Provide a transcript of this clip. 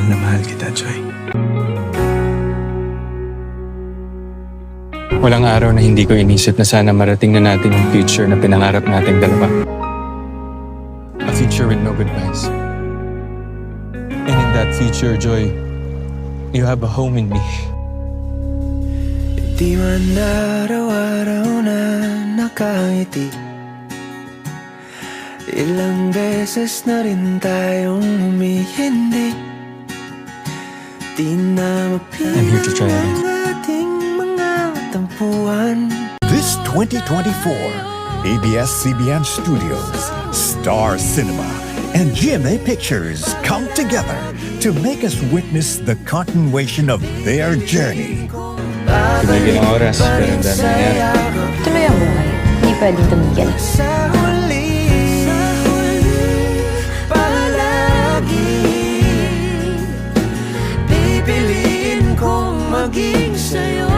na mahal kita, Joy. Walang araw na hindi ko inisip na sana marating na natin yung future na pinangarap nating dalawa. A future with no goodbyes. And in that future, Joy, you have a home in me. Di man araw-araw na nakangiti, ilang beses na rin tayong humihindi. Di na I'm here to try mapilang again. ang ating mga tampuhan. This 2024, ABS-CBN Studios, Star Cinema, and GMA Pictures come together to make us witness the continuation of their journey. Tumigil ang oras, pero ang dami nangyari. Tuloy ang buhay. Hindi pwedeng tumigil. Sa huli, palagi pipiliin kong maging sa'yo.